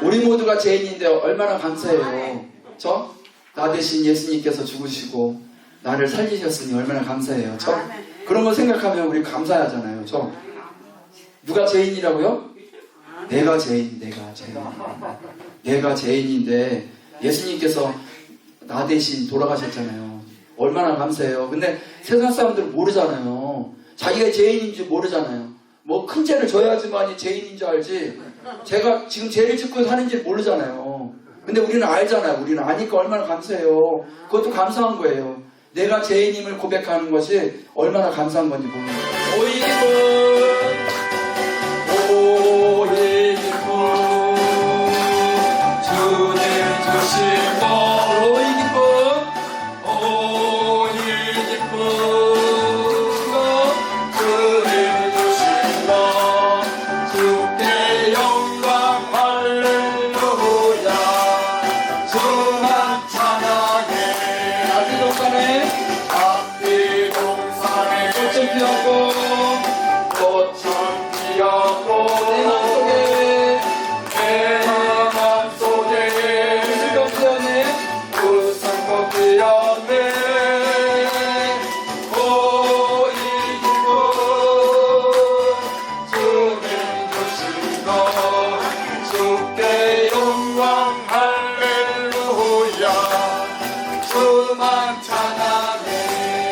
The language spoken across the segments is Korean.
우리 모두가 죄인인데 얼마나 감사해요. 나 대신 예수님께서 죽으시고 나를 살리셨으니 얼마나 감사해요. 그런 거 생각하면 우리 감사하잖아요. 누가 죄인이라고요? 내가 죄인. 내가 죄인인데 예수님께서 나 대신 돌아가셨잖아요. 얼마나 감사해요. 근데 세상 사람들은 모르잖아요. 자기가 죄인인 줄 모르잖아요. 뭐 큰 죄를 져야지만이 죄인인 줄 알지. 제가 지금 죄를 짓고 사는지 모르잖아요. 근데 우리는 알잖아요. 우리는 아니까 얼마나 감사해요. 그것도 감사한 거예요. 내가 죄인임을 고백하는 것이 얼마나 감사한 건지 모르는 거예요. 오이 기쁨 주님 주신 것 오이 기쁨 주님 주신 것 주께 영광 할렐루야 주만 찬양해 앞뒤 동산에 꽃을 피웠고 내 맘속에 웃음꽃 피었네 오이 기쁨 주님 주신 것 주께 영광 할렐루야 주만 찬양해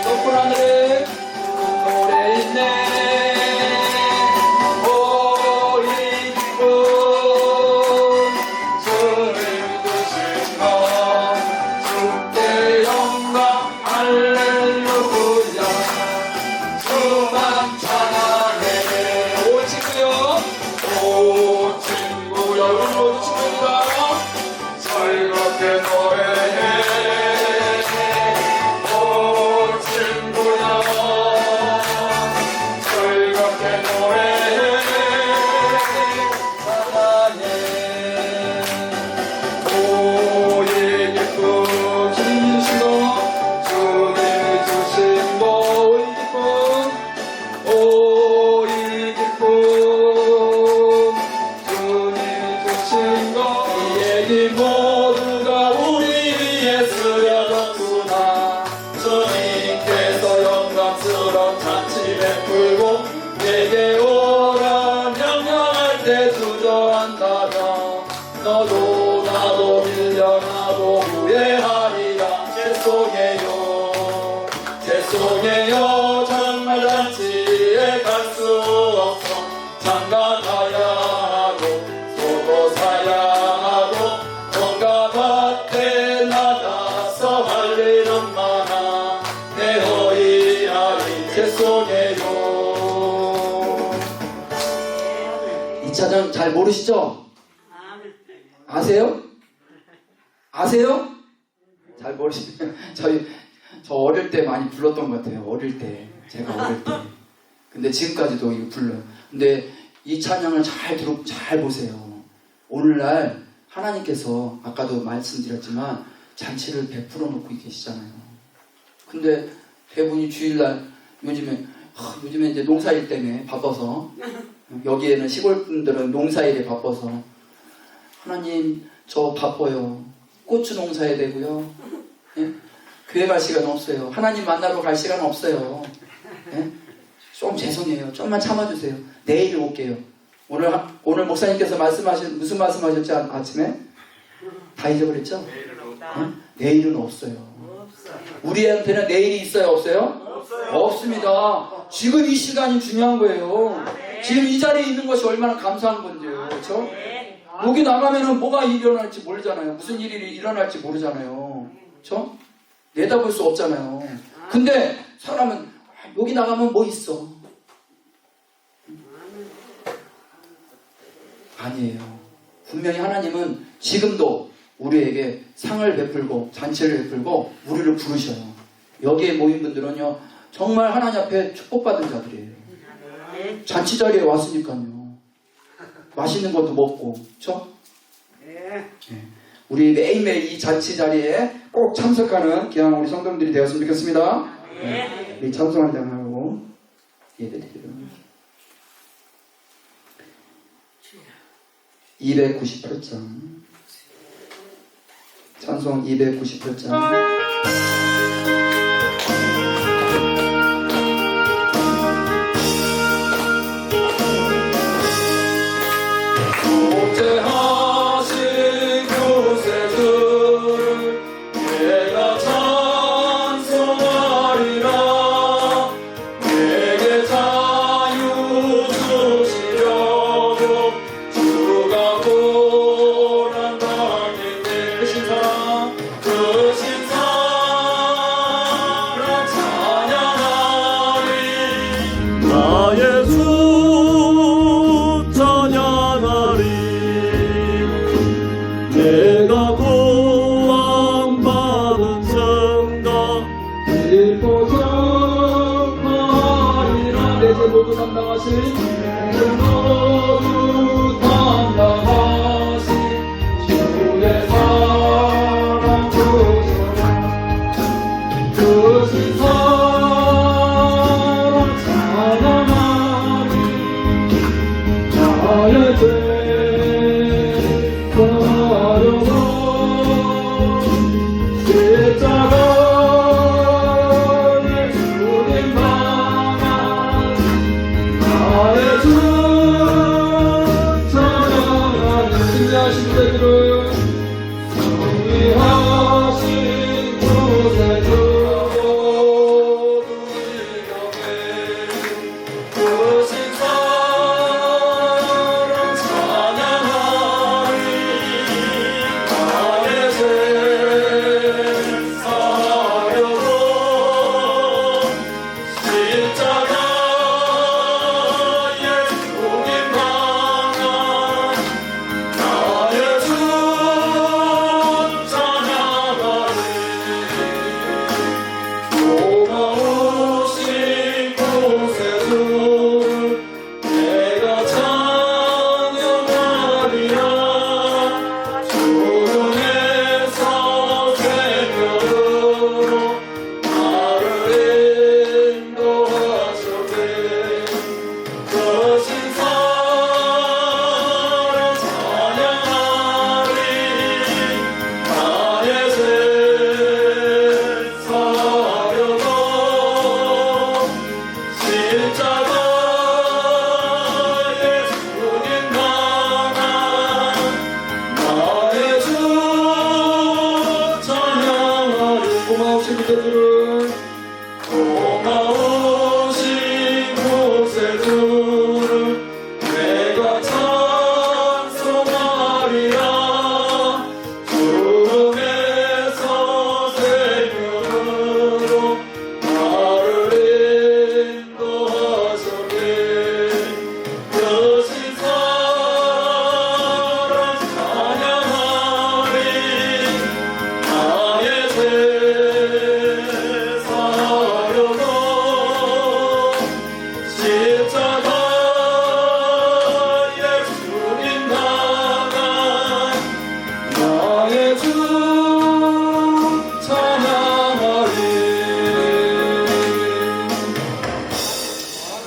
높은 하늘에 노래 있네 너도 나도 밀려나도 후회하리라 죄송해요 정말 잔치에 갈 수 없어 장가가야 하고 소도 사야 하고 뭔가 밭에 나가서 할 일은 많아 내 허이하리 죄송해요. 이 차장 잘 모르시죠? 아세요? 잘 모르시네요. 저 어릴 때 많이 불렀던 것 같아요. 제가 어릴 때. 근데 지금까지도 이거 불러요. 근데 이 찬양을 잘 보세요. 오늘날 하나님께서 아까도 말씀드렸지만 잔치를 베풀어 놓고 계시잖아요. 근데 대부분이 주일날 요즘에 이제 농사일 때문에 바빠서 여기에는 시골 분들은 농사일에 바빠서 하나님 저 바빠요. 고추 농사해야 되고요. 예? 교회 갈 시간 없어요. 하나님 만나러 갈 시간 없어요. 예? 좀 죄송해요. 좀만 참아주세요. 내일 올게요. 오늘 목사님께서 무슨 말씀하셨지 아침에? 다 잊어버렸죠? 내일은 없어요. 우리한테는 내일이 있어요? 없어요? 없습니다. 지금 이 시간이 중요한 거예요. 지금 이 자리에 있는 것이 얼마나 감사한 건지요. 그렇죠? 여기 나가면은 뭐가 일어날지 모르잖아요. 무슨 일이 일어날지 모르잖아요. 그렇죠? 내다볼 수 없잖아요. 근데 사람은 여기 나가면 뭐 있어? 아니에요. 분명히 하나님은 지금도 우리에게 상을 베풀고 잔치를 베풀고 우리를 부르셔요. 여기에 모인 분들은요 정말 하나님 앞에 축복받은 자들이에요. 잔치 자리에 왔으니까요. 맛있는 것도 먹고, 그렇죠? 네. 우리 매일매일 이 잔치 자리에 꼭 참석하는 귀한 우리 성도님들이 되었으면 좋겠습니다. 네. 우리 찬송을 장하고 예배드리도록. 298장. 찬송 298장. 내가 구원받은 성가 일포성하리라. 내 죄 모두 담당하신 모두 담당하신 주의 사랑 주신 사랑 찬양하리. 나의 죄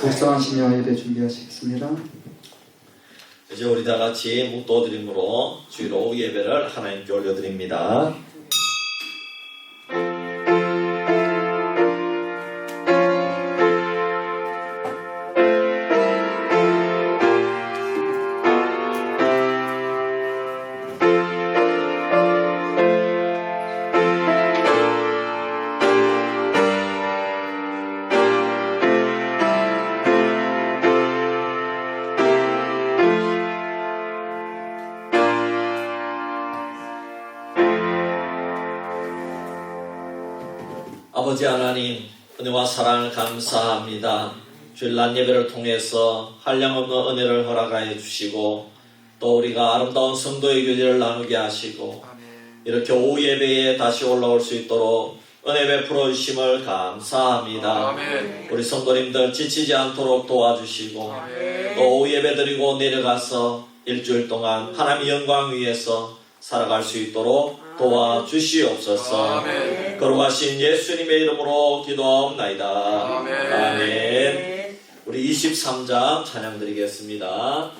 묵상한 신령 예배 준비하시겠습니다. 이제 우리 다 같이 묵도드림으로 주일 오후 예배를 하나님께 올려드립니다. 아버지 하나님, 은혜와 사랑을 감사합니다. 주일 낮 예배를 통해서 한량없는 은혜를 허락하여 주시고 또 우리가 아름다운 성도의 교제를 나누게 하시고 이렇게 오후 예배에 다시 올라올 수 있도록 은혜 베풀어 주심을 감사합니다. 우리 성도님들 지치지 않도록 도와주시고 또 오후 예배 드리고 내려가서 일주일 동안 하나님의 영광 위에서 살아갈 수 있도록 도와주시옵소서. 거룩하신 예수님의 이름으로 기도하옵나이다. 아멘. 우리 23장 찬양 드리겠습니다.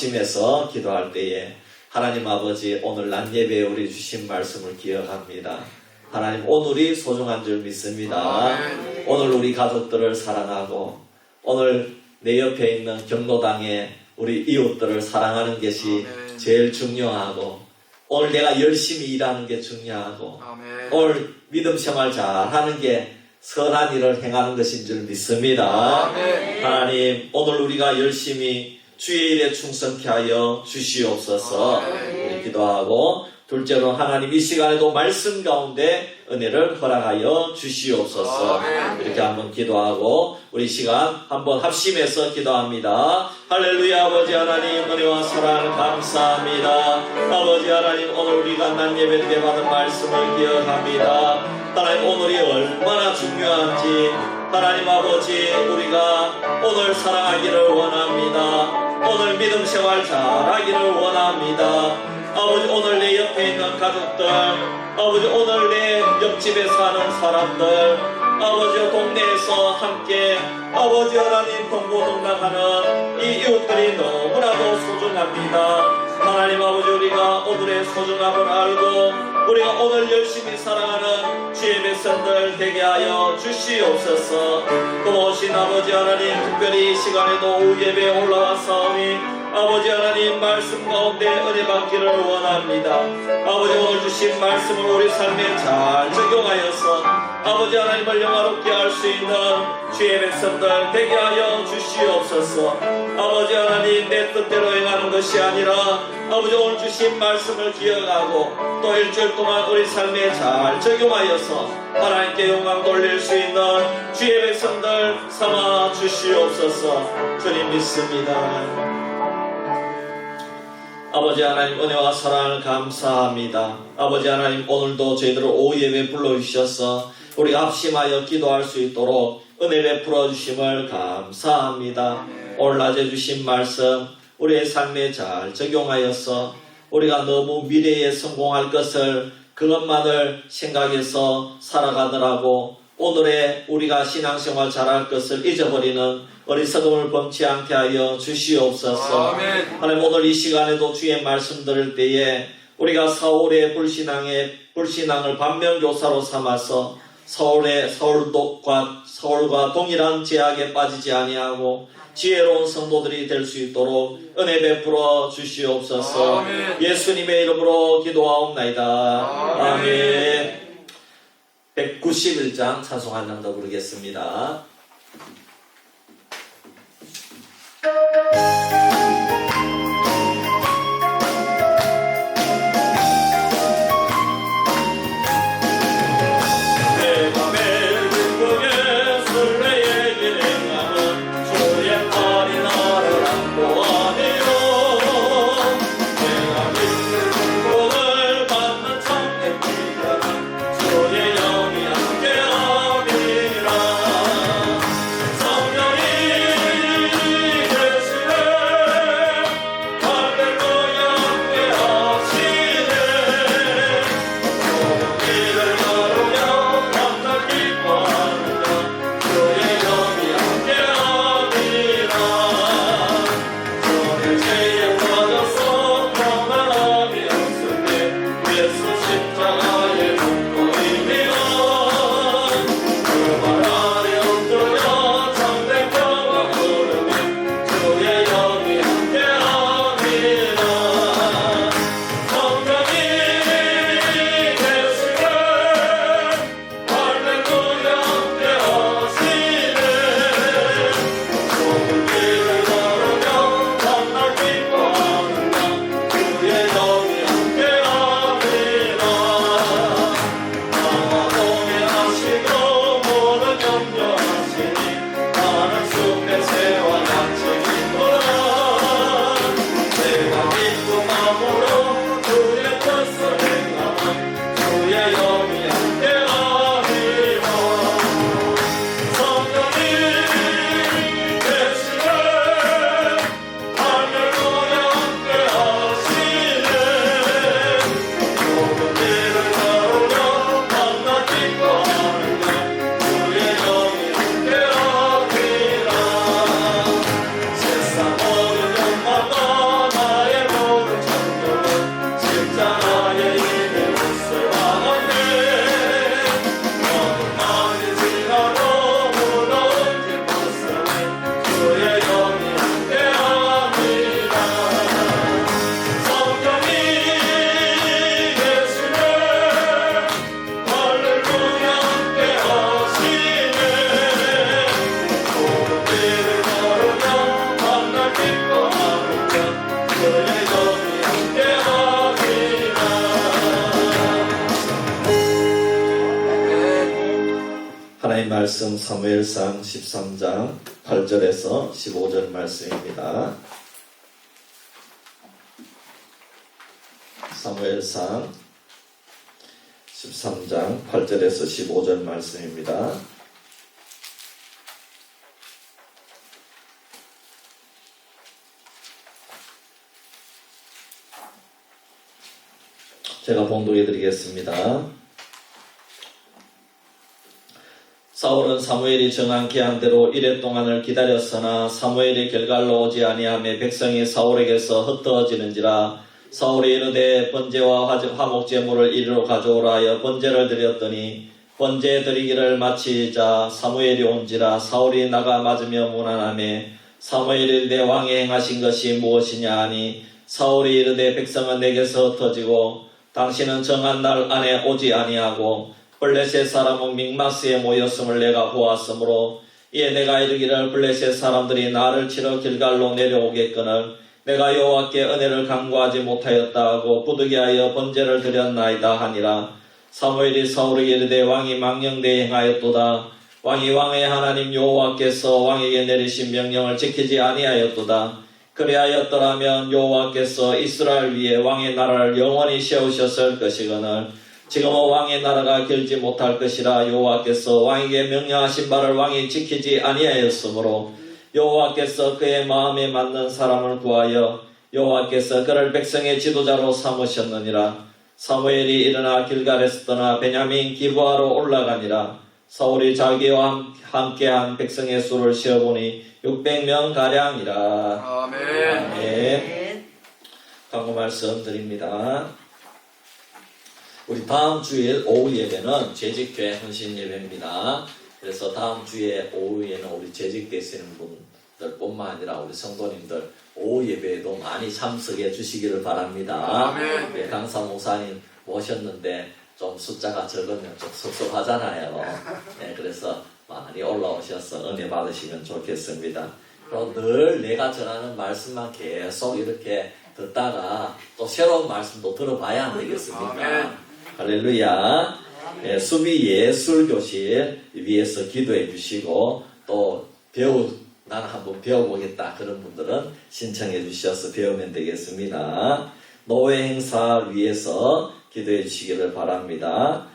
합심해서 기도할 때에 하나님 아버지 오늘 낮 예배에 우리 주신 말씀을 기억합니다. 하나님 오늘이 소중한 줄 믿습니다. 오늘 우리 가족들을 사랑하고 오늘 내 옆에 있는 경로당에 우리 이웃들을 사랑하는 것이 제일 중요하고 오늘 내가 열심히 일하는 게 중요하고 오늘 믿음 생활 잘하는 게 선한 일을 행하는 것인 줄 믿습니다. 하나님 오늘 우리가 열심히 주의 일에 충성케 하여 주시옵소서. 우리 기도하고 둘째로 하나님 이 시간에도 말씀 가운데 은혜를 허락하여 주시옵소서. 이렇게 한번 기도하고 우리 시간 한번 합심해서 기도합니다. 할렐루야. 아버지 하나님 은혜와 사랑 감사합니다. 아버지 하나님 오늘 우리가 난 예배 때 받은 말씀을 기억합니다. 하나님 오늘이 얼마나 중요한지 하나님 아버지 우리가 오늘 사랑하기를 원합니다. 오늘 믿음 생활 잘하기를 원합니다. 아버지 오늘 내 옆에 있는 가족들 아버지 오늘 내 옆집에 사는 사람들 아버지 동네에서 함께 아버지 하나님 동고동락하는 이 이웃들이 너무나도 소중합니다. 하나님 아버지 우리가 오늘의 소중함을 알고 우리가 오늘 열심히 사랑하는 주의 백성들 되게 하여 주시옵소서. 고마우신 아버지 하나님 특별히 이 시간에도 오후 예배에 올라와사오니 아버지 하나님 말씀 가운데 은혜 받기를 원합니다. 아버지 오늘 주신 말씀을 우리 삶에 잘 적용하여서 아버지 하나님을 영화롭게 할 수 있는 주의 백성들 되게 하여 주시옵소서. 아버지 하나님 내 뜻대로 행하는 것이 아니라 아버지 오늘 주신 말씀을 기억하고 또 일주일 동안 우리 삶에 잘 적용하여서 하나님께 영광 돌릴 수 있는 주의 백성들 삼아 주시옵소서. 주님 믿습니다. 아버지 하나님 은혜와 사랑을 감사합니다. 아버지 하나님 오늘도 저희들을 오후 예배 불러주셔서 우리가 합심하여 기도할 수 있도록 은혜 베풀어 주심을 감사합니다. 오늘 낮에 주신 말씀 우리의 삶에 잘 적용하여서 우리가 너무 미래에 성공할 것을 그것만을 생각해서 살아가더라고 오늘의 우리가 신앙생활 잘할 것을 잊어버리는 어리석음을 범치 않게 하여 주시옵소서. 하나님 오늘 이 시간에도 주의 말씀 들을 때에 우리가 사울의 불신앙을 반면교사로 삼아서 서울과 동일한 제약에 빠지지 아니하고 지혜로운 성도들이 될 수 있도록 은혜 베풀어 주시옵소서. 예수님의 이름으로 기도하옵나이다. 아멘. 191장 찬송 한 장 더 부르겠습니다. 주의 영이 함께하리라. 하나님 말씀 사무엘상 13장 8절에서 15절 말씀입니다. 사무엘상 13장 8절에서 15절 말씀입니다. 제가 봉독해 드리겠습니다. 사울은 사무엘이 정한 기한대로 이레 동안을 기다렸으나 사무엘이 길갈로 오지 아니하며 백성이 사울에게서 흩어지는지라. 사울이 이르되 번제와 화목 제물을 이리로 가져오라 하여 번제를 드렸더니 번제 드리기를 마치자 사무엘이 온지라. 사울이 나가 맞으며 무난하며 사무엘이 이르되 왕이 행하신 것이 무엇이냐 하니 사울이 이르되 백성은 내게서 흩어지고 당신은 정한 날 안에 오지 아니하고 블레셋 사람은 믹마스에 모였음을 내가 보았으므로 이에 내가 이르기를 블레셋 사람들이 나를 치러 길갈로 내려오겠거늘 내가 여호와께 은혜를 간구하지 못하였다 하고 부득이하여 번제를 드렸나이다 하니라. 사무엘이 사울에게 이르되 왕이 망령되이 행하였도다. 왕이 왕의 하나님 여호와께서 왕에게 내리신 명령을 지키지 아니하였도다. 그리하였더라면 여호와께서 이스라엘 위에 왕의 나라를 영원히 세우셨을 것이거늘 지금은 왕의 나라가 길지 못할 것이라. 여호와께서 왕에게 명령하신 바를 왕이 지키지 아니하였으므로 여호와께서 그의 마음에 맞는 사람을 구하여 여호와께서 그를 백성의 지도자로 삼으셨느니라. 사무엘이 일어나 길갈에서 떠나 베냐민 기브아로 올라가니라. 사울이 자기와 함께한 백성의 수를 세어보니 600명 가량이라. 아멘. 광고 말씀 드립니다. 우리 다음 주일 오후 예배는 재직교회 헌신 예배입니다. 그래서 다음 주에 오후에는 우리 재직되시는 분들뿐만 아니라 우리 성도님들 오후 예배에도 많이 참석해 주시기를 바랍니다. 네, 강사 목사님 모셨는데 좀 숫자가 적으면 좀 섭섭하잖아요. 네, 그래서 많이 올라오셔서 은혜 받으시면 좋겠습니다. 그리고 늘 내가 전하는 말씀만 계속 이렇게 듣다가 또 새로운 말씀도 들어봐야 안 되겠습니까? 할렐루야. 네, 수비 예술 교실 위에서 기도해 주시고 또 나는 한번 배워보겠다 그런 분들은 신청해 주셔서 배우면 되겠습니다. 노회 행사 위해서 기도해 주시기를 바랍니다.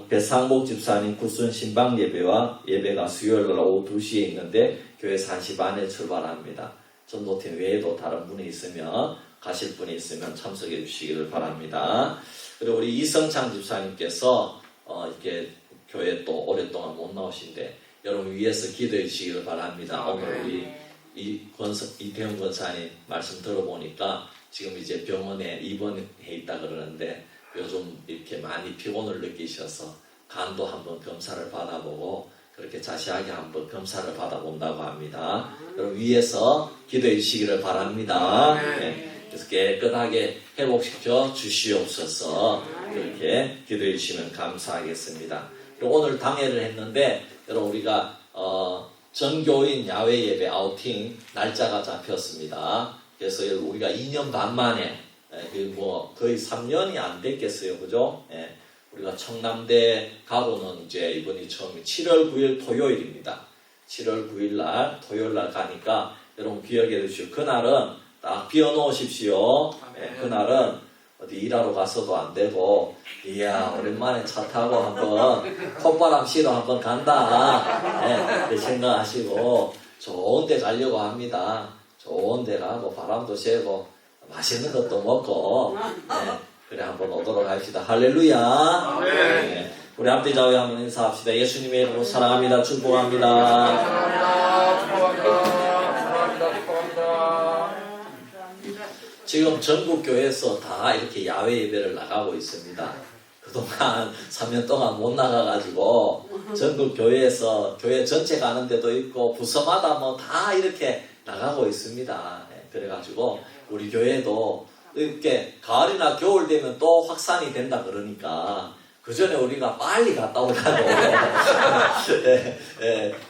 배상복 집사님 구순 신방 예배가 수요일날 오후 2시에 있는데 교회에서 1시 반에 출발합니다. 전도팀 외에도 다른 분이 있으면 가실 분이 있으면 참석해 주시기를 바랍니다. 그리고 우리 이성창 집사님께서 이렇게 교회 또 오랫동안 못 나오신데 여러분 위해서 기도해 주시기를 바랍니다. 오늘 우리 이태훈 권사님 말씀 들어보니까 지금 이제 병원에 입원해 있다 그러는데 요즘 이렇게 많이 피곤을 느끼셔서 간도 한번 검사를 받아보고 그렇게 자세하게 한번 검사를 받아본다고 합니다. 여러분 위해서 기도해 주시기를 바랍니다. 네. 그래서 깨끗하게 회복시켜 주시옵소서. 그렇게 기도해 주시면 감사하겠습니다. 그리고 오늘 당회를 했는데 여러분 우리가 전교인 야외 예배 아우팅 날짜가 잡혔습니다. 그래서 우리가 2년 반 만에 거의 3년이 안 됐겠어요, 그죠? 예, 우리가 청남대 가로는 이제 이번이 처음이 7월 9일 토요일입니다. 7월 9일 날 토요일 날 가니까 여러분 기억해 두시오. 그날은 딱 비워놓으십시오. 예, 그날은 어디 일하러 가서도 안 되고, 이야, 오랜만에 차 타고 한번 콧바람 쉬러 한번 간다. 예, 생각하시고, 좋은 데 가려고 합니다. 좋은 데 가고, 바람도 쐬고, 맛있는 것도 먹고, 예, 그래 한번 오도록 합시다. 할렐루야. 예, 우리 앞뒤 좌우에 한번 인사합시다. 예수님의 이름으로 사랑합니다. 축복합니다. 지금 전국 교회에서 다 이렇게 야외 예배를 나가고 있습니다. 그동안 3년 동안 못 나가가지고 전국 교회에서 교회 전체 가는 데도 있고 부서마다 뭐 다 이렇게 나가고 있습니다. 그래가지고 우리 교회도 이렇게 가을이나 겨울 되면 또 확산이 된다 그러니까 그 전에 우리가 빨리 갔다 오라고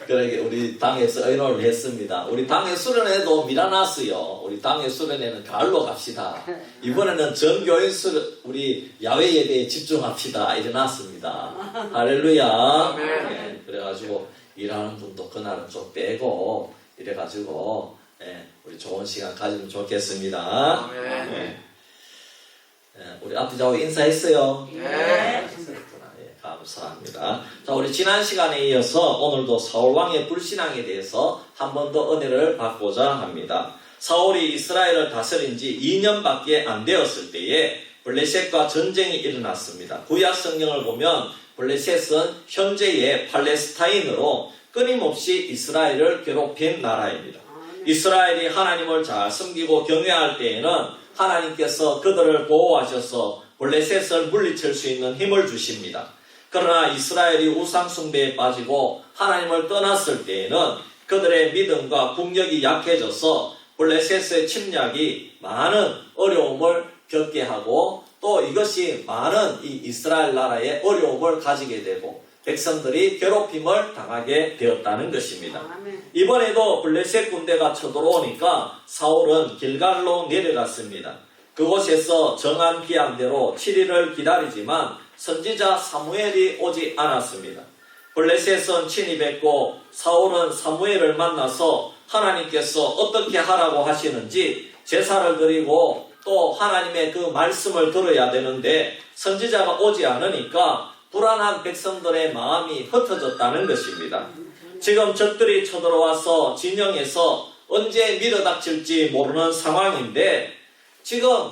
그러게 우리 당에서 의논을 했습니다. 우리 당의 수련회도 밀어놨어요. 우리 당의 수련회는 가을로 갑시다. 이번에는 전교인 우리 야외 예배에 집중합시다. 이래놨습니다. 할렐루야. 그래가지고 일하는 분도 그날은 좀 빼고 이래가지고 우리 좋은 시간 가지면 좋겠습니다. 네. 우리 앞뒤자고 인사했어요. 네. 감사합니다. 자, 우리 지난 시간에 이어서 오늘도 사울왕의 불신앙에 대해서 한 번 더 은혜를 받고자 합니다. 사울이 이스라엘을 다스린 지 2년밖에 안 되었을 때에 블레셋과 전쟁이 일어났습니다. 구약 성경을 보면 블레셋은 현재의 팔레스타인으로 끊임없이 이스라엘을 괴롭힌 나라입니다. 이스라엘이 하나님을 잘 섬기고 경외할 때에는 하나님께서 그들을 보호하셔서 블레셋을 물리칠 수 있는 힘을 주십니다. 그러나 이스라엘이 우상 숭배에 빠지고 하나님을 떠났을 때에는 그들의 믿음과 국력이 약해져서 블레셋의 침략이 많은 어려움을 겪게 하고 또 이것이 많은 이 이스라엘 나라에 어려움을 가지게 되고 백성들이 괴롭힘을 당하게 되었다는 것입니다. 이번에도 블레셋 군대가 쳐들어오니까 사울은 길갈로 내려갔습니다. 그곳에서 정한 기한대로 7일을 기다리지만 선지자 사무엘이 오지 않았습니다. 블레셋은 침입했고 사울은 사무엘을 만나서 하나님께서 어떻게 하라고 하시는지 제사를 드리고 또 하나님의 그 말씀을 들어야 되는데 선지자가 오지 않으니까 불안한 백성들의 마음이 흩어졌다는 것입니다. 지금 적들이 쳐들어와서 진영에서 언제 밀어닥칠지 모르는 상황인데 지금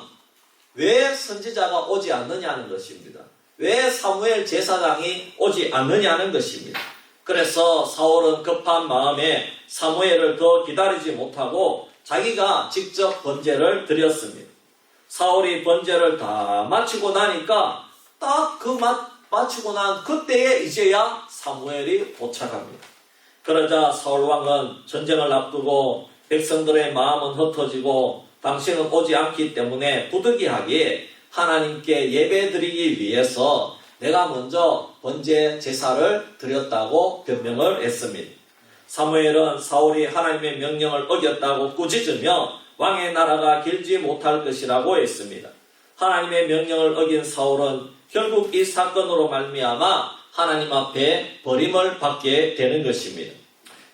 왜 선지자가 오지 않느냐는 것입니다. 왜 사무엘 제사장이 오지 않느냐는 것입니다. 그래서 사울은 급한 마음에 사무엘을 더 기다리지 못하고 자기가 직접 번제를 드렸습니다. 사울이 번제를 다 마치고 나니까 딱 그 마치고 난 그때에 이제야 사무엘이 도착합니다. 그러자 사울왕은 전쟁을 앞두고 백성들의 마음은 흩어지고 당신은 오지 않기 때문에 부득이하게 하나님께 예배드리기 위해서 내가 먼저 번제 제사를 드렸다고 변명을 했습니다. 사무엘은 사울이 하나님의 명령을 어겼다고 꾸짖으며 왕의 나라가 길지 못할 것이라고 했습니다. 하나님의 명령을 어긴 사울은 결국 이 사건으로 말미암아 하나님 앞에 버림을 받게 되는 것입니다.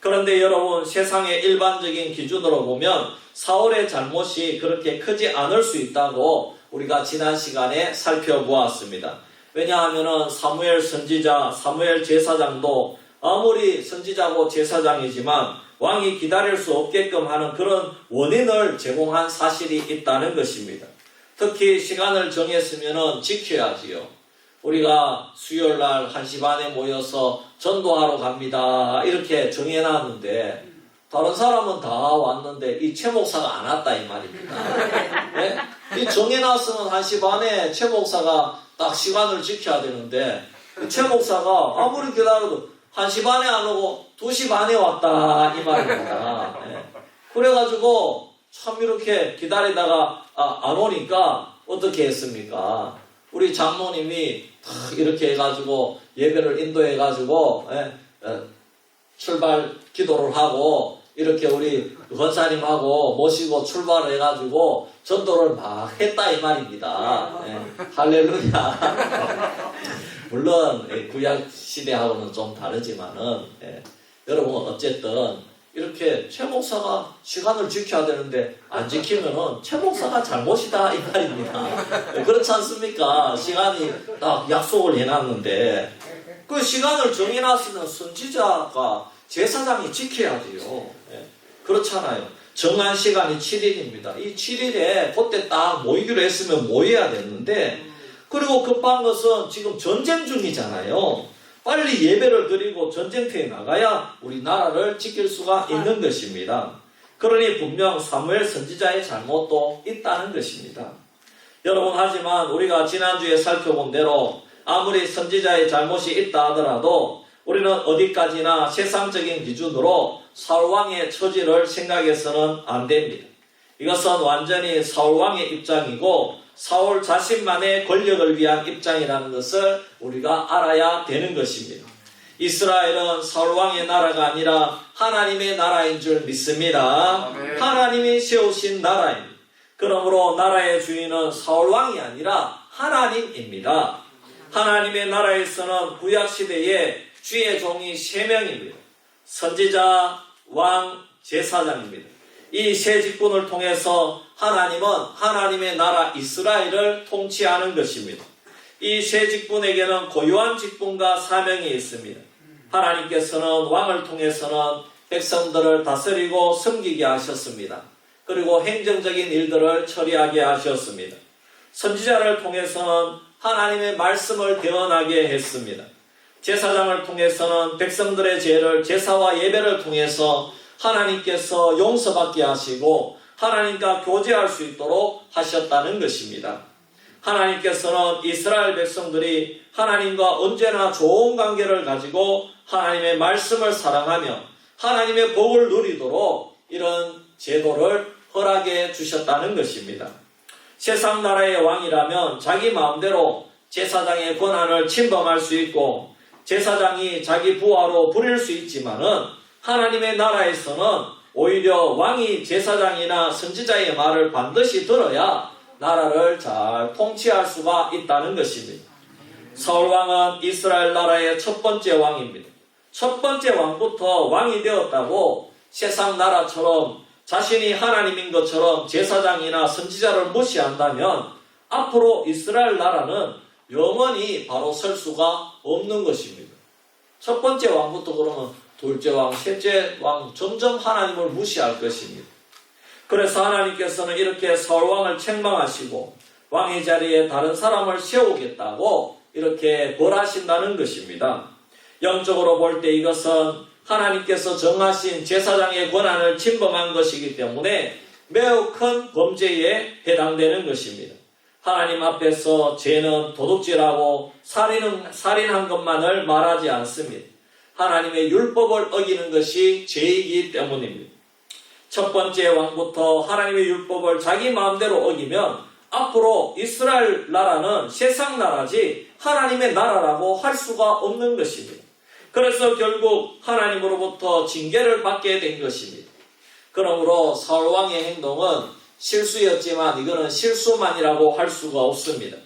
그런데 여러분, 세상의 일반적인 기준으로 보면 사울의 잘못이 그렇게 크지 않을 수 있다고 우리가 지난 시간에 살펴보았습니다. 왜냐하면 사무엘 선지자, 사무엘 제사장도 아무리 선지자고 제사장이지만 왕이 기다릴 수 없게끔 하는 그런 원인을 제공한 사실이 있다는 것입니다. 특히 시간을 정했으면 지켜야지요. 우리가 수요일날 1시 반에 모여서 전도하러 갑니다. 이렇게 정해놨는데 다른 사람은 다 왔는데 이 최 목사가 안 왔다 이 말입니다. 네? 이 정해놨으면 1시 반에 최 목사가 딱 시간을 지켜야 되는데 최 목사가 아무리 기다려도 1시 반에 안 오고 2시 반에 왔다 이 말입니다. 네. 그래가지고 참 이렇게 기다리다가 안 오니까 어떻게 했습니까? 우리 장로님이 이렇게 해가지고 예배를 인도해가지고 출발 기도를 하고 이렇게 우리 권사님하고 모시고 출발을 해가지고 전도를 막 했다 이 말입니다. 할렐루야. 물론 구약 시대하고는 좀 다르지만은 여러분 어쨌든 이렇게 최 목사가 시간을 지켜야 되는데 안 지키면은 최 목사가 잘못이다 이 말입니다. 그렇지 않습니까? 시간이 딱 약속을 해놨는데 그 시간을 정해놨으면 선지자가 제사장이 지켜야지요. 그렇잖아요. 정한 시간이 7일입니다. 이 7일에 그때 딱 모이기로 했으면 모여야 됐는데 그리고 급한 것은 지금 전쟁 중이잖아요. 빨리 예배를 드리고 전쟁터에 나가야 우리 나라를 지킬 수가 있는 것입니다. 그러니 분명 사무엘 선지자의 잘못도 있다는 것입니다. 여러분, 하지만 우리가 지난주에 살펴본 대로 아무리 선지자의 잘못이 있다 하더라도 우리는 어디까지나 세상적인 기준으로 사울왕의 처지를 생각해서는 안 됩니다. 이것은 완전히 사울왕의 입장이고 사울 자신만의 권력을 위한 입장이라는 것을 우리가 알아야 되는 것입니다. 이스라엘은 사울왕의 나라가 아니라 하나님의 나라인 줄 믿습니다. 아멘. 하나님이 세우신 나라입니다. 그러므로 나라의 주인은 사울왕이 아니라 하나님입니다. 하나님의 나라에서는 구약시대에 주의 종이 3명입니다. 선지자, 왕, 제사장입니다. 이 세 직분을 통해서 하나님은 하나님의 나라 이스라엘을 통치하는 것입니다. 이 세 직분에게는 고유한 직분과 사명이 있습니다. 하나님께서는 왕을 통해서는 백성들을 다스리고 섬기게 하셨습니다. 그리고 행정적인 일들을 처리하게 하셨습니다. 선지자를 통해서는 하나님의 말씀을 대언하게 했습니다. 제사장을 통해서는 백성들의 죄를 제사와 예배를 통해서 하나님께서 용서받게 하시고 하나님과 교제할 수 있도록 하셨다는 것입니다. 하나님께서는 이스라엘 백성들이 하나님과 언제나 좋은 관계를 가지고 하나님의 말씀을 사랑하며 하나님의 복을 누리도록 이런 제도를 허락해 주셨다는 것입니다. 세상 나라의 왕이라면 자기 마음대로 제사장의 권한을 침범할 수 있고 제사장이 자기 부하로 부릴 수 있지만은 하나님의 나라에서는 오히려 왕이 제사장이나 선지자의 말을 반드시 들어야 나라를 잘 통치할 수가 있다는 것입니다. 사울왕은 이스라엘 나라의 첫 번째 왕입니다. 첫 번째 왕부터 왕이 되었다고 세상 나라처럼 자신이 하나님인 것처럼 제사장이나 선지자를 무시한다면 앞으로 이스라엘 나라는 영원히 바로 설 수가 없는 것입니다. 첫 번째 왕부터 그러면 둘째 왕, 셋째 왕 점점 하나님을 무시할 것입니다. 그래서 하나님께서는 이렇게 사울왕을 책망하시고 왕의 자리에 다른 사람을 세우겠다고 이렇게 벌하신다는 것입니다. 영적으로 볼 때 이것은 하나님께서 정하신 제사장의 권한을 침범한 것이기 때문에 매우 큰 범죄에 해당되는 것입니다. 하나님 앞에서 죄는 도둑질하고 살인한 것만을 말하지 않습니다. 하나님의 율법을 어기는 것이 죄이기 때문입니다. 첫 번째 왕부터 하나님의 율법을 자기 마음대로 어기면 앞으로 이스라엘 나라는 세상 나라지 하나님의 나라라고 할 수가 없는 것입니다. 그래서 결국 하나님으로부터 징계를 받게 된 것입니다. 그러므로 사울왕의 행동은 실수였지만 이거는 실수만이라고 할 수가 없습니다.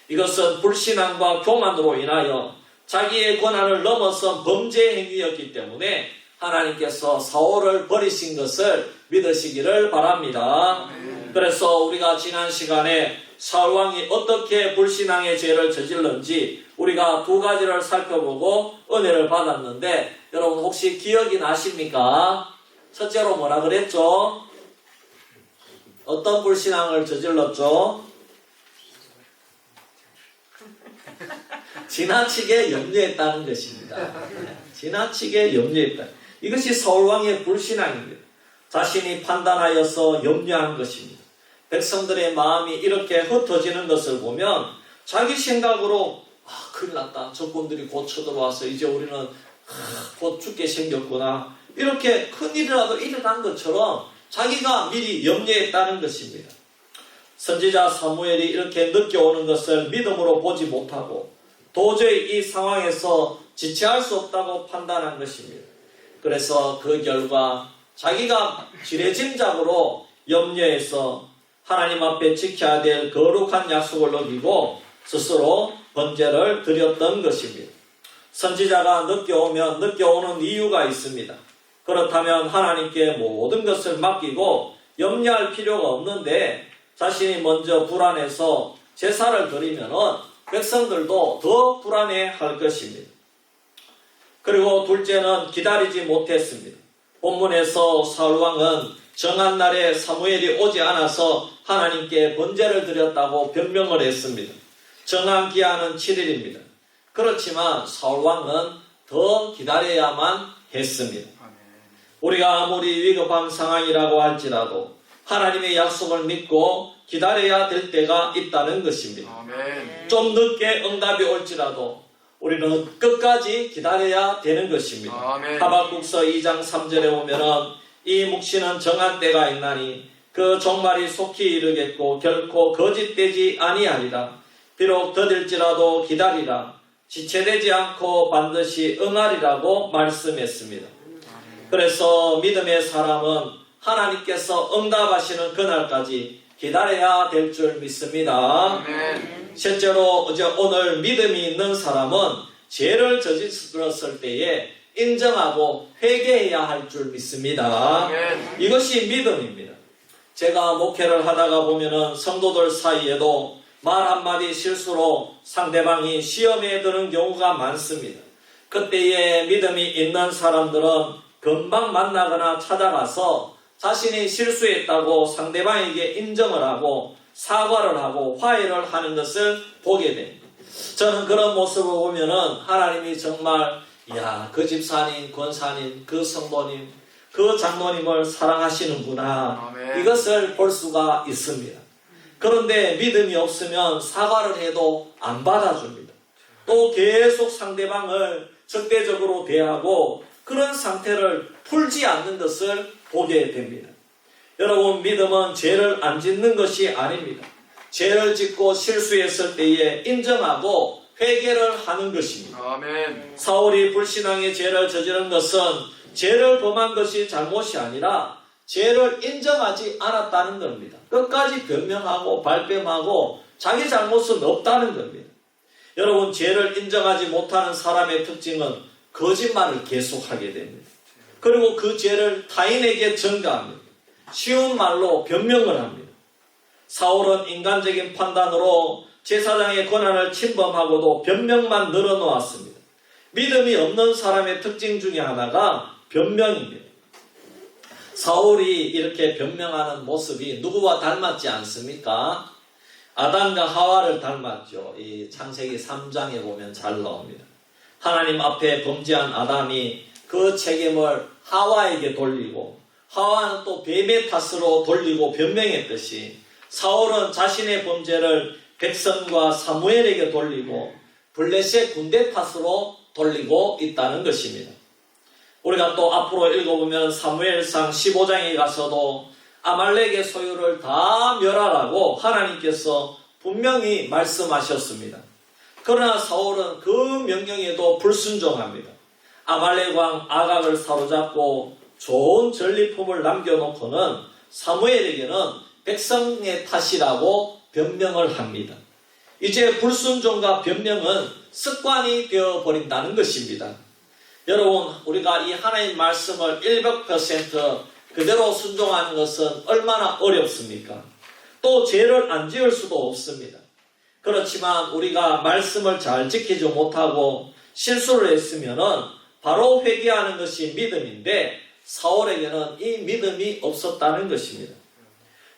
이것은 불신앙과 교만으로 인하여 자기의 권한을 넘어선 범죄 행위였기 때문에 하나님께서 사울을 버리신 것을 믿으시기를 바랍니다. 그래서 우리가 지난 시간에 사울왕이 어떻게 불신앙의 죄를 저질렀는지 우리가 두 가지를 살펴보고 은혜를 받았는데 여러분 혹시 기억이 나십니까? 첫째로 뭐라 그랬죠? 어떤 불신앙을 저질렀죠? 지나치게 염려했다는 것입니다. 지나치게 염려했다. 이것이 사울왕의 불신앙입니다. 자신이 판단하여서 염려한 것입니다. 백성들의 마음이 이렇게 흩어지는 것을 보면 자기 생각으로 큰일 났다. 적군들이 곧 쳐들어와서 이제 우리는 곧 죽게 생겼구나. 이렇게 큰일이라도 일어난 것처럼 자기가 미리 염려했다는 것입니다. 선지자 사무엘이 이렇게 늦게 오는 것을 믿음으로 보지 못하고 도저히 이 상황에서 지체할 수 없다고 판단한 것입니다. 그래서 그 결과 자기가 지레짐작으로 염려해서 하나님 앞에 지켜야 될 거룩한 약속을 어기고 스스로 번제를 드렸던 것입니다. 선지자가 늦게 오면 늦게 오는 이유가 있습니다. 그렇다면 하나님께 모든 것을 맡기고 염려할 필요가 없는데 자신이 먼저 불안해서 제사를 드리면 백성들도 더 불안해할 것입니다. 그리고 둘째는 기다리지 못했습니다. 본문에서 사울왕은 정한 날에 사무엘이 오지 않아서 하나님께 번제를 드렸다고 변명을 했습니다. 정한 기한은 7일입니다. 그렇지만 사울왕은 더 기다려야만 했습니다. 우리가 아무리 위급한 상황이라고 할지라도 하나님의 약속을 믿고 기다려야 될 때가 있다는 것입니다. 좀 늦게 응답이 올지라도 우리는 끝까지 기다려야 되는 것입니다. 하박국서 2장 3절에 보면은 이 묵시는 정한 때가 있나니 그 종말이 속히 이르겠고 결코 거짓되지 아니하리라. 비록 더딜지라도 기다리라. 지체되지 않고 반드시 응하리라고 말씀했습니다. 그래서 믿음의 사람은 하나님께서 응답하시는 그날까지 기다려야 될 줄 믿습니다. 실제로 오늘 믿음이 있는 사람은 죄를 저질렀을 때에 인정하고 회개해야 할 줄 믿습니다. 이것이 믿음입니다. 제가 목회를 하다가 보면은 성도들 사이에도 말 한마디 실수로 상대방이 시험에 드는 경우가 많습니다. 그때에 믿음이 있는 사람들은 금방 만나거나 찾아가서 자신이 실수했다고 상대방에게 인정을 하고 사과를 하고 화해를 하는 것을 보게 됩니다. 저는 그런 모습을 보면은 하나님이 정말 그 집사님, 권사님, 그 성도님, 그 장로님을 사랑하시는구나. 이것을 볼 수가 있습니다. 그런데 믿음이 없으면 사과를 해도 안 받아줍니다. 또 계속 상대방을 적대적으로 대하고 그런 상태를 풀지 않는 것을 보게 됩니다. 여러분, 믿음은 죄를 안 짓는 것이 아닙니다. 죄를 짓고 실수했을 때에 인정하고 회개를 하는 것입니다. 아멘. 사울이 불신앙의 죄를 저지른 것은 죄를 범한 것이 잘못이 아니라 죄를 인정하지 않았다는 겁니다. 끝까지 변명하고 발뺌하고 자기 잘못은 없다는 겁니다. 여러분, 죄를 인정하지 못하는 사람의 특징은 거짓말을 계속하게 됩니다. 그리고 그 죄를 타인에게 전가합니다. 쉬운 말로 변명을 합니다. 사울은 인간적인 판단으로 제사장의 권한을 침범하고도 변명만 늘어놓았습니다. 믿음이 없는 사람의 특징 중에 하나가 변명입니다. 사울이 이렇게 변명하는 모습이 누구와 닮았지 않습니까? 아담과 하와를 닮았죠. 이 창세기 3장에 보면 잘 나옵니다. 하나님 앞에 범죄한 아담이 그 책임을 하와에게 돌리고 하와는 또 뱀의 탓으로 돌리고 변명했듯이 사울은 자신의 범죄를 백성과 사무엘에게 돌리고 블레셋 군대 탓으로 돌리고 있다는 것입니다. 우리가 또 앞으로 읽어보면 사무엘상 15장에 가서도 아말렉의 소유를 다 멸하라고 하나님께서 분명히 말씀하셨습니다. 그러나 사울은 그 명령에도 불순종합니다. 아말렉 왕 아각을 사로잡고 좋은 전리품을 남겨놓고는 사무엘에게는 백성의 탓이라고 변명을 합니다. 이제 불순종과 변명은 습관이 되어버린다는 것입니다. 여러분, 우리가 이 하나님 말씀을 100% 그대로 순종하는 것은 얼마나 어렵습니까? 또 죄를 안 지을 수도 없습니다. 그렇지만 우리가 말씀을 잘 지키지 못하고 실수를 했으면은 바로 회개하는 것이 믿음인데 사울에게는 이 믿음이 없었다는 것입니다.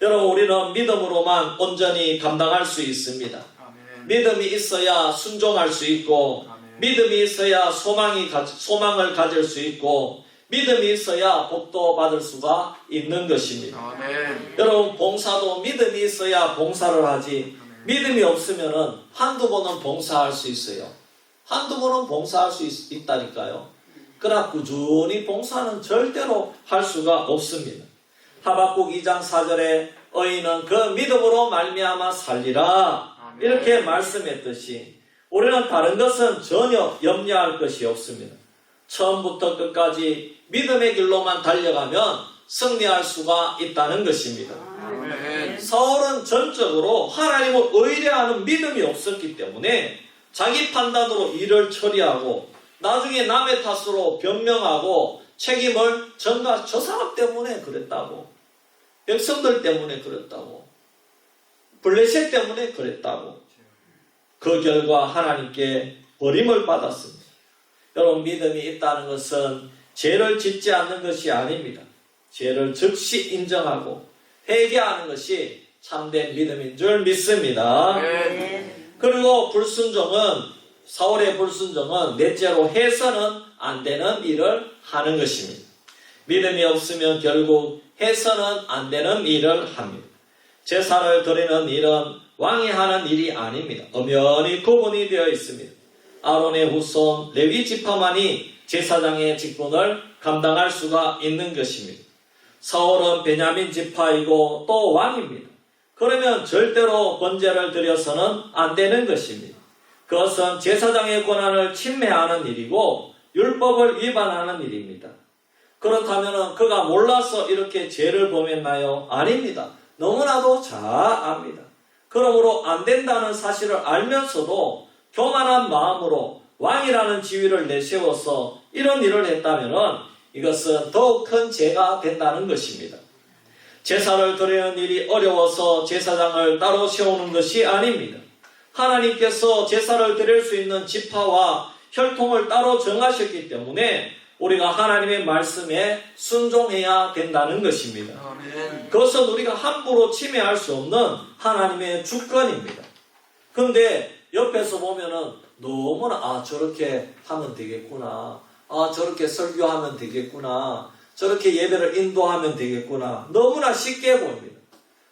여러분, 우리는 믿음으로만 온전히 감당할 수 있습니다. 믿음이 있어야 순종할 수 있고 믿음이 있어야 소망을 가질 수 있고 믿음이 있어야 복도 받을 수가 있는 것입니다. 아멘. 여러분, 봉사도 믿음이 있어야 봉사를 하지 믿음이 없으면 한두 번은 봉사할 수 있어요. 한두 번은 봉사할 수 있다니까요. 그러나 꾸준히 봉사는 절대로 할 수가 없습니다. 하박국 2장 4절에 의인은 그 믿음으로 말미암아 살리라 이렇게 말씀했듯이 우리는 다른 것은 전혀 염려할 것이 없습니다. 처음부터 끝까지 믿음의 길로만 달려가면 승리할 수가 있다는 것입니다. 아멘. 사울은 전적으로 하나님을 의뢰하는 믿음이 없었기 때문에 자기 판단으로 일을 처리하고 나중에 남의 탓으로 변명하고 책임을 전가 저 사람 때문에 그랬다고, 백성들 때문에 그랬다고, 블레셋 때문에 그랬다고. 그 결과 하나님께 버림을 받았습니다. 여러분, 믿음이 있다는 것은 죄를 짓지 않는 것이 아닙니다. 죄를 즉시 인정하고 회개하는 것이 참된 믿음인 줄 믿습니다. 아멘. 그리고 사울의 불순종은 넷째로 해서는 안 되는 일을 하는 것입니다. 믿음이 없으면 결국 해서는 안 되는 일을 합니다. 제사를 드리는 일은 왕이 하는 일이 아닙니다. 엄연히 구분이 되어 있습니다. 아론의 후손 레위 지파만이 제사장의 직분을 감당할 수가 있는 것입니다. 사울은 베냐민 지파이고 또 왕입니다. 그러면 절대로 번제를 드려서는 안 되는 것입니다. 그것은 제사장의 권한을 침해하는 일이고 율법을 위반하는 일입니다. 그렇다면 그가 몰라서 이렇게 죄를 범했나요? 아닙니다. 너무나도 잘 압니다. 그러므로 안 된다는 사실을 알면서도 교만한 마음으로 왕이라는 지위를 내세워서 이런 일을 했다면 이것은 더욱 큰 죄가 된다는 것입니다. 제사를 드리는 일이 어려워서 제사장을 따로 세우는 것이 아닙니다. 하나님께서 제사를 드릴 수 있는 지파와 혈통을 따로 정하셨기 때문에 우리가 하나님의 말씀에 순종해야 된다는 것입니다. 그것은 우리가 함부로 침해할 수 없는 하나님의 주권입니다. 그런데 옆에서 보면은 너무나 저렇게 하면 되겠구나, 저렇게 설교하면 되겠구나, 저렇게 예배를 인도하면 되겠구나, 너무나 쉽게 보입니다.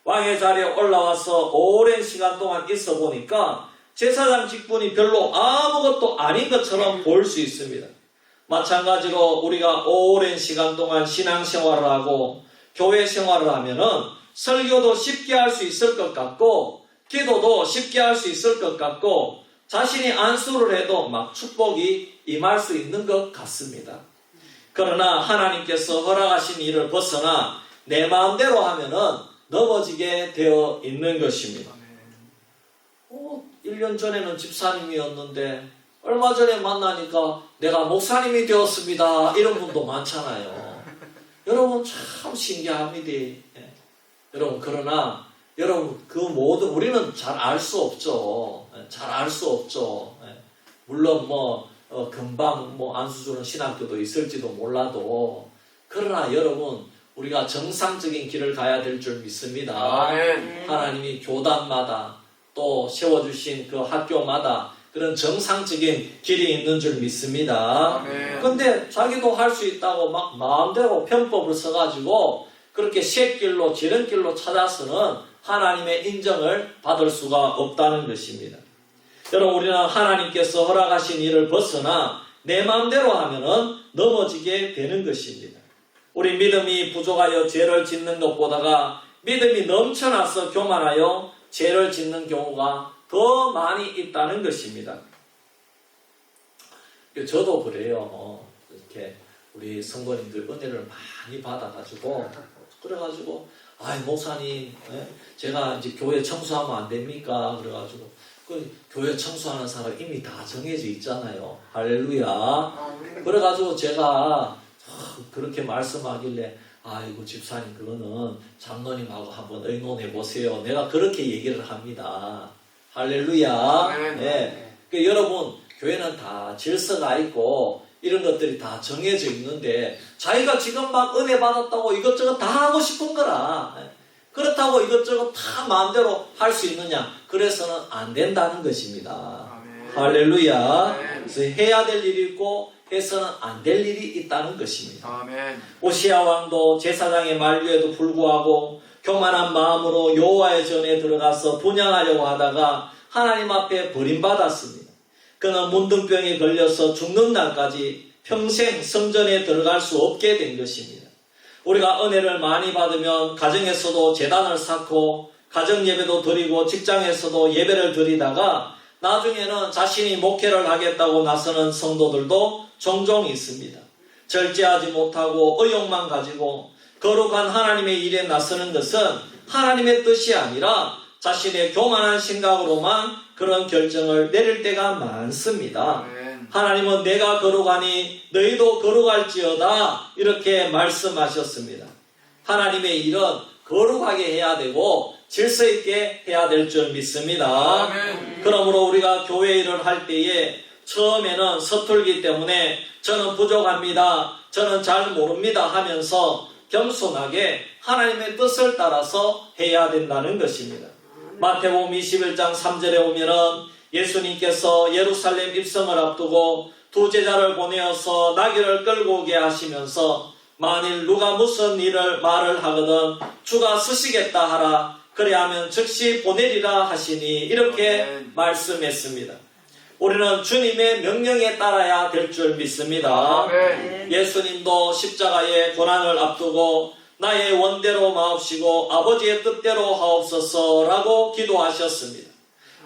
왕의 자리에 올라와서 오랜 시간 동안 있어 보니까 제사장 직분이 별로 아무것도 아닌 것처럼 보일 수 있습니다. 마찬가지로 우리가 오랜 시간 동안 신앙생활을 하고 교회 생활을 하면은 설교도 쉽게 할 수 있을 것 같고 기도도 쉽게 할 수 있을 것 같고 자신이 안수를 해도 막 축복이 임할 수 있는 것 같습니다. 그러나 하나님께서 허락하신 일을 벗어나 내 마음대로 하면은 넘어지게 되어 있는 것입니다. 1년 전에는 집사님이었는데 얼마 전에 만나니까 내가 목사님이 되었습니다. 이런 분도 많잖아요. 여러분 참 신기합니다. 예. 여러분 그러나 여러분 그 모든 우리는 잘 알 수 없죠. 잘 알 수 없죠. 예. 물론 금방 안수 주는 신학교도 있을지도 몰라도 그러나 여러분 우리가 정상적인 길을 가야 될 줄 믿습니다. 하나님이 교단마다 또 세워주신 그 학교마다 그런 정상적인 길이 있는 줄 믿습니다. 근데 자기도 할 수 있다고 막 마음대로 편법을 써가지고 그렇게 샛길로 지름길로 찾아서는 하나님의 인정을 받을 수가 없다는 것입니다. 여러분 우리는 하나님께서 허락하신 일을 벗어나 내 마음대로 하면은 넘어지게 되는 것입니다. 우리 믿음이 부족하여 죄를 짓는 것보다가 믿음이 넘쳐나서 교만하여 죄를 짓는 경우가 더 많이 있다는 것입니다. 저도 그래요. 이렇게 우리 성도님들 은혜를 많이 받아가지고 그래가지고 목사님 제가 이제 교회 청소하면 안 됩니까? 그래가지고 그 교회 청소하는 사람 이미 다 정해져 있잖아요. 할렐루야. 그래가지고 제가 그렇게 말씀하길래 아이고 집사님 그거는 장로님하고 한번 의논해 보세요. 내가 그렇게 얘기를 합니다. 할렐루야. 네. 그러니까 여러분 교회는 다 질서가 있고 이런 것들이 다 정해져 있는데 자기가 지금 막 은혜 받았다고 이것저것 다 하고 싶은 거라. 그렇다고 이것저것 다 마음대로 할 수 있느냐? 그래서는 안 된다는 것입니다. 할렐루야. 그래서 해야 될 일이 있고 해서는 안 될 일이 있다는 것입니다. 오시아 왕도 제사장의 만류에도 불구하고 교만한 마음으로 여호와의 전에 들어가서 분향하려고 하다가 하나님 앞에 버림받았습니다. 그는 문둥병에 걸려서 죽는 날까지 평생 성전에 들어갈 수 없게 된 것입니다. 우리가 은혜를 많이 받으면 가정에서도 제단을 쌓고 가정 예배도 드리고 직장에서도 예배를 드리다가 나중에는 자신이 목회를 하겠다고 나서는 성도들도 종종 있습니다. 절제하지 못하고 의욕만 가지고 거룩한 하나님의 일에 나서는 것은 하나님의 뜻이 아니라 자신의 교만한 생각으로만 그런 결정을 내릴 때가 많습니다. 하나님은 내가 거룩하니 너희도 거룩할지어다 이렇게 말씀하셨습니다. 하나님의 일은 거룩하게 해야 되고 질서 있게 해야 될 줄 믿습니다. 그러므로 우리가 교회 일을 할 때에 처음에는 서툴기 때문에 저는 부족합니다. 저는 잘 모릅니다 하면서 겸손하게 하나님의 뜻을 따라서 해야 된다는 것입니다. 마태복음 21장 3절에 오면은 예수님께서 예루살렘 입성을 앞두고 두 제자를 보내어서 나귀를 끌고 오게 하시면서 만일 누가 무슨 말을 하거든 주가 쓰시겠다 하라 그래하면 즉시 보내리라 하시니 이렇게 말씀했습니다. 우리는 주님의 명령에 따라야 될 줄 믿습니다. 예수님도 십자가의 고난을 앞두고 나의 원대로 마옵시고 아버지의 뜻대로 하옵소서라고 기도하셨습니다.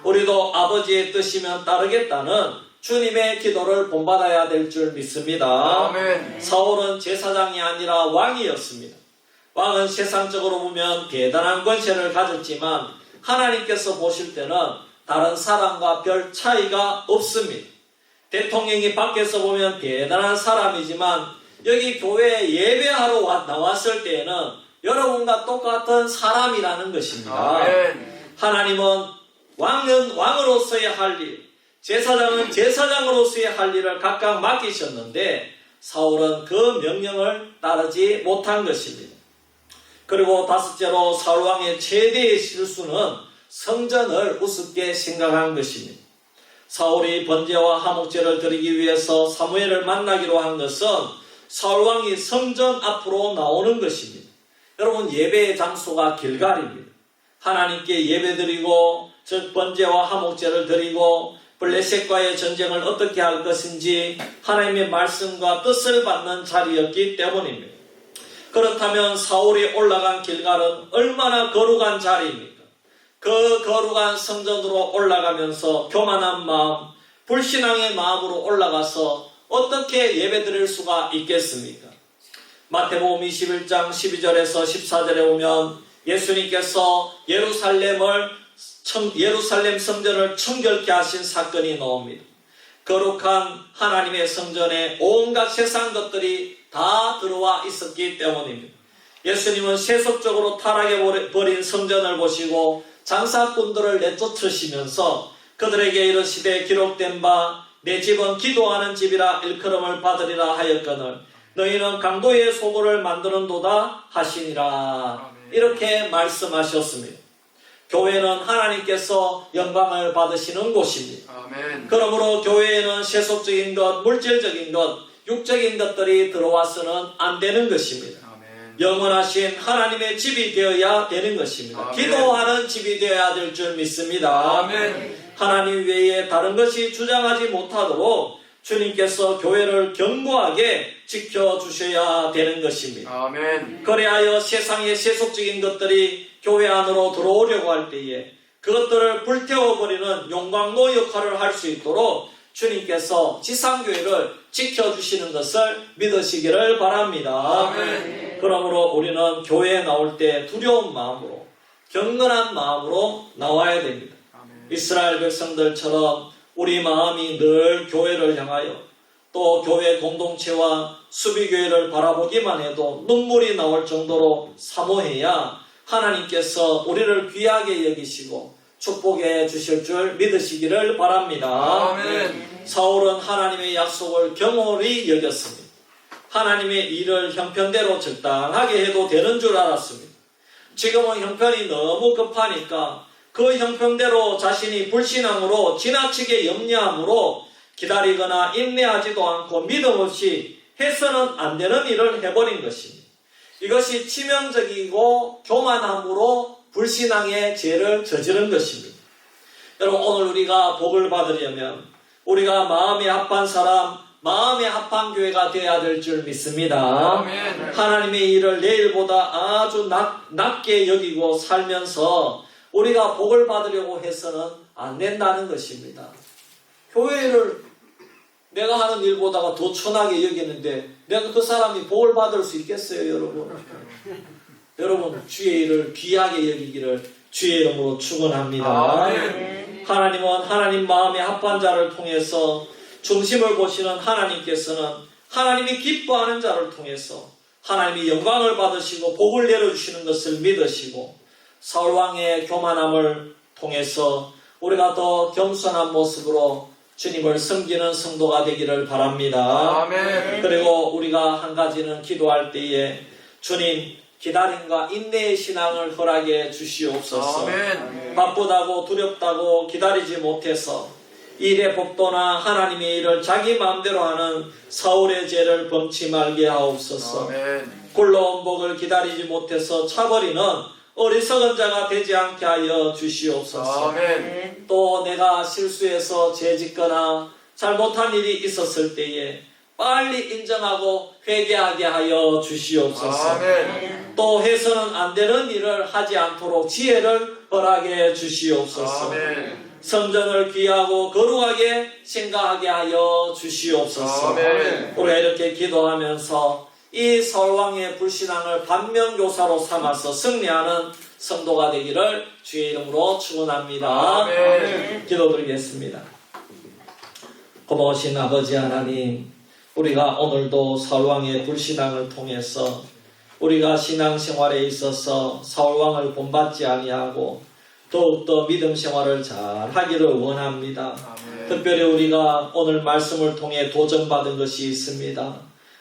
우리도 아버지의 뜻이면 따르겠다는 주님의 기도를 본받아야 될 줄 믿습니다. 사울은 제사장이 아니라 왕이었습니다. 왕은 세상적으로 보면 대단한 권세를 가졌지만 하나님께서 보실 때는 다른 사람과 별 차이가 없습니다. 대통령이 밖에서 보면 대단한 사람이지만 여기 교회에 예배하러 나왔을 때에는 여러분과 똑같은 사람이라는 것입니다. 아멘. 하나님은 왕은 왕으로서의 할 일, 제사장은 제사장으로서의 할 일을 각각 맡기셨는데 사울은 그 명령을 따르지 못한 것입니다. 그리고 다섯째로 사울 왕의 최대의 실수는 성전을 우습게 생각한 것입니다. 사울이 번제와 화목제를 드리기 위해서 사무엘을 만나기로 한 것은 사울 왕이 성전 앞으로 나오는 것입니다. 여러분, 예배의 장소가 길갈입니다. 하나님께 예배드리고 즉 번제와 화목제를 드리고 블레셋과의 전쟁을 어떻게 할 것인지 하나님의 말씀과 뜻을 받는 자리였기 때문입니다. 그렇다면 사울이 올라간 길갈은 얼마나 거룩한 자리입니까? 그 거룩한 성전으로 올라가면서 교만한 마음, 불신앙의 마음으로 올라가서 어떻게 예배드릴 수가 있겠습니까? 마태복음 21장 12절에서 14절에 보면 예수님께서 예루살렘 성전을 청결케 하신 사건이 나옵니다. 거룩한 하나님의 성전에 온갖 세상 것들이 다 들어와 있었기 때문입니다. 예수님은 세속적으로 타락해버린 성전을 보시고 장사꾼들을 내쫓으시면서 그들에게 이르시되 기록된 바 내 집은 기도하는 집이라 일컬음을 받으리라 하였거늘 너희는 강도의 소굴을 만드는도다 하시니라. 이렇게 말씀하셨습니다. 교회는 하나님께서 영광을 받으시는 곳입니다. 아멘. 그러므로 교회에는 세속적인 것, 물질적인 것, 육적인 것들이 들어와서는 안 되는 것입니다. 아멘. 영원하신 하나님의 집이 되어야 되는 것입니다. 아멘. 기도하는 집이 되어야 될 줄 믿습니다. 아멘. 하나님 외에 다른 것이 주장하지 못하도록 주님께서 교회를 견고하게 지켜주셔야 되는 것입니다. 아멘. 그래야 세상의 세속적인 것들이 교회 안으로 들어오려고 할 때에 그것들을 불태워버리는 용광로 역할을 할 수 있도록 주님께서 지상교회를 지켜주시는 것을 믿으시기를 바랍니다. 아멘. 그러므로 우리는 교회에 나올 때 두려운 마음으로 경건한 마음으로 나와야 됩니다. 아멘. 이스라엘 백성들처럼 우리 마음이 늘 교회를 향하여 또 교회 공동체와 수비교회를 바라보기만 해도 눈물이 나올 정도로 사모해야 하나님께서 우리를 귀하게 여기시고 축복해 주실 줄 믿으시기를 바랍니다. 아멘. 사울은 하나님의 약속을 경홀히 여겼습니다. 하나님의 일을 형편대로 적당하게 해도 되는 줄 알았습니다. 지금은 형편이 너무 급하니까 그 형편대로 자신이 불신앙으로 지나치게 염려함으로 기다리거나 인내하지도 않고 믿음 없이 해서는 안 되는 일을 해버린 것입니다. 이것이 치명적이고 교만함으로 불신앙의 죄를 저지른 것입니다. 여러분, 오늘 우리가 복을 받으려면 우리가 마음에 합한 사람, 마음에 합한 교회가 되어야 될 줄 믿습니다. 아멘. 하나님의 일을 내일보다 아주 낮게 여기고 살면서 우리가 복을 받으려고 해서는 안 된다는 것입니다. 교회를 내가 하는 일보다가 더 천하게 여기는데 내가 그 사람이 복을 받을 수 있겠어요, 여러분? 여러분, 주의 일을 귀하게 여기기를 주의 이름으로 축원합니다. 아멘. 하나님은 하나님 마음에 합한 자를 통해서 중심을 보시는 하나님께서는 하나님이 기뻐하는 자를 통해서 하나님이 영광을 받으시고 복을 내려주시는 것을 믿으시고 사울왕의 교만함을 통해서 우리가 더 겸손한 모습으로 주님을 섬기는 성도가 되기를 바랍니다. 아멘. 그리고 우리가 한 가지는 기도할 때에 주님 기다림과 인내의 신앙을 허락해 주시옵소서. 아멘. 바쁘다고 두렵다고 기다리지 못해서 일의 복도나 하나님의 일을 자기 마음대로 하는 사울의 죄를 범치 말게 하옵소서. 아멘. 굴러온 복을 기다리지 못해서 차버리는 어리석은 자가 되지 않게 하여 주시옵소서. 아멘. 또 내가 실수해서 죄짓거나 잘못한 일이 있었을 때에 빨리 인정하고 회개하게 하여 주시옵소서. 아멘. 또 해서는 안 되는 일을 하지 않도록 지혜를 허락해 주시옵소서. 아멘. 성전을 귀하고 거룩하게 생각하게 하여 주시옵소서. 아멘. 우리가 이렇게 기도하면서 이 사울왕의 불신앙을 반면교사로 삼아서 승리하는 성도가 되기를 주의 이름으로 축원합니다. 아멘. 기도드리겠습니다. 고마우신 아버지 하나님, 우리가 오늘도 사울왕의 불신앙을 통해서 우리가 신앙생활에 있어서 사울왕을 본받지 아니하고 더욱더 믿음 생활을 잘 하기를 원합니다. 특별히 우리가 오늘 말씀을 통해 도전받은 것이 있습니다.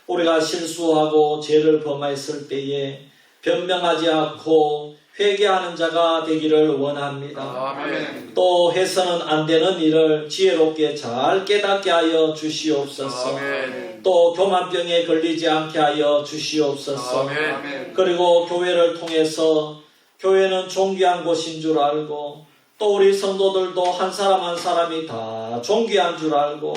우리가 실수하고 죄를 범했을 때에 변명하지 않고 회개하는 자가 되기를 원합니다. 또 해서는 안 되는 일을 지혜롭게 잘 깨닫게 하여 주시옵소서. 또 교만병에 걸리지 않게 하여 주시옵소서. 그리고 교회를 통해서 교회는 존귀한 곳인 줄 알고 또 우리 성도들도 한 사람 한 사람이 다 존귀한 줄 알고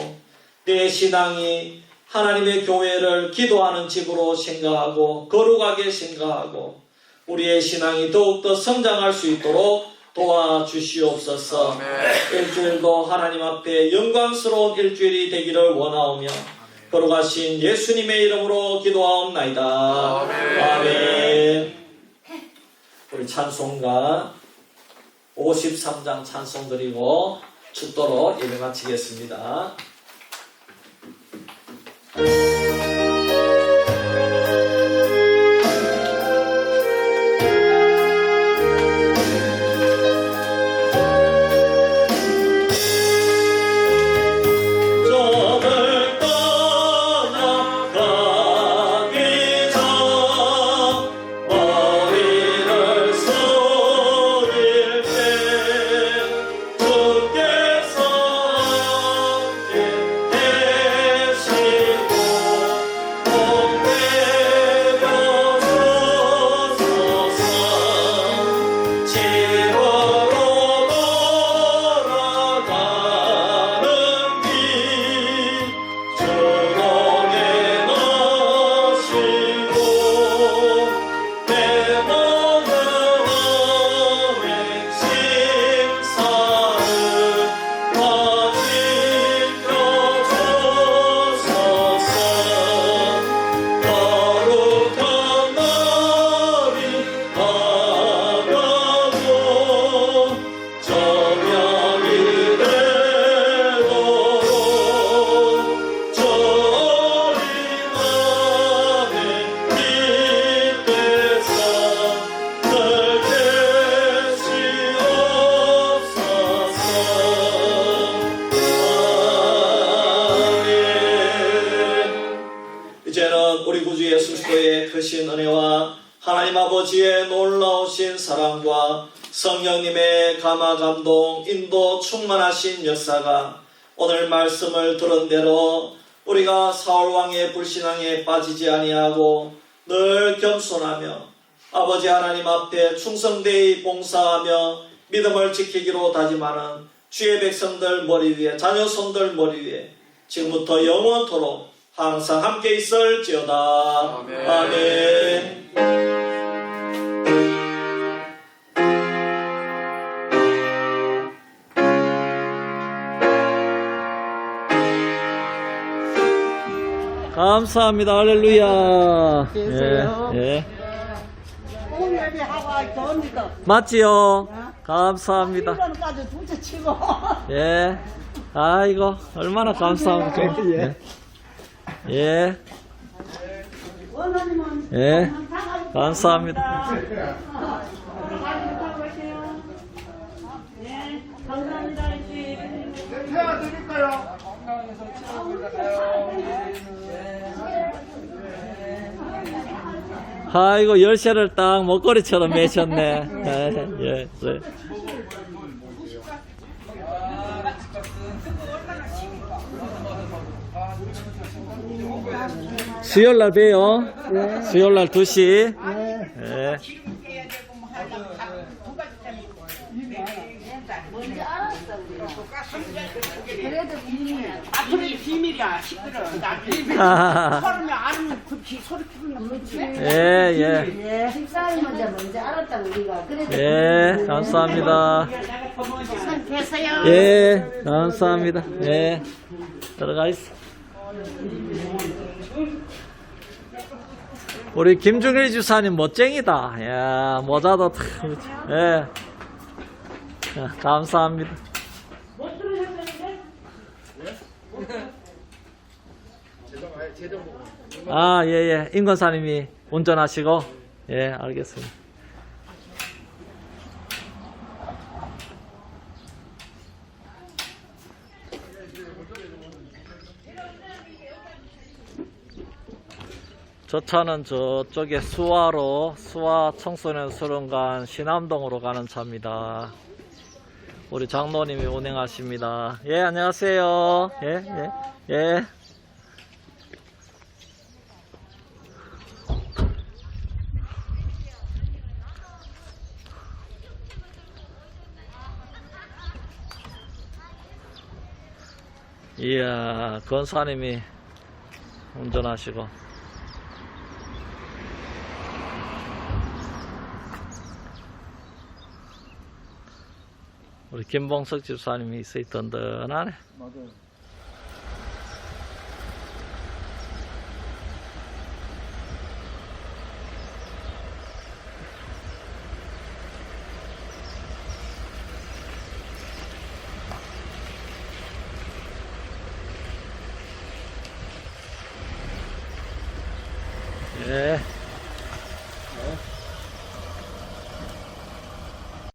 내 신앙이 하나님의 교회를 기도하는 집으로 생각하고 거룩하게 생각하고 우리의 신앙이 더욱더 성장할 수 있도록 도와주시옵소서. 일주일도 하나님 앞에 영광스러운 일주일이 되기를 원하오며 거룩하신 예수님의 이름으로 기도하옵나이다. 아멘. 우리 찬송가 53장 찬송 드리고 축도로 예배 마치겠습니다. 크신 은혜와 하나님 아버지의 놀라우신 사랑과 성령님의 감화 감동 인도 충만하신 역사가 오늘 말씀을 들은 대로 우리가 사울왕의 불신앙에 빠지지 아니하고 늘 겸손하며 아버지 하나님 앞에 충성되이 봉사하며 믿음을 지키기로 다짐하는 주의 백성들 머리 위에 자녀 손들 머리 위에 지금부터 영원토록 항상 함께 있을지어다. 아멘. 아멘. 감사합니다. 할렐루야. 예. 맞지요? 감사합니다. 예. 아이고, 얼마나 감사합니까? 예. 예. 감사합니다. 감사합니다. 태워 드릴까요? 건강해서 아이고, 열쇠를 딱 먹거리처럼 매셨네. 예. 예. 수요일날 봬요. 네. 수요일날 2시. 네. 네. 그래도 비밀이야. 앞으로 비밀이야. 시끄러. 나 비밀. 서름이 알면 급히 소리 키우는 거지. 예. 집사람이 먼저 알았다 우리가. 그래도 예. 감사합니다. 선 되세요. 예. 감사합니다. 예. 들어가 있어. 우리 김중일 주사님 멋쟁이다. 야, 모자도 탁. 예. 감사합니다. 못 들으셨는데? 아, 예, 예. 임권사님이 운전하시고, 예, 알겠습니다. 저 차는 저쪽에 수화 청소년 수련관 신암동으로 가는 차입니다. 우리 장로님이 운행하십니다. 예, 안녕하세요. 예, 예, 예. 이야, 권사님이 운전하시고. 우리 김봉석 집사님이 있어야 든든하네. 맞아요. 예.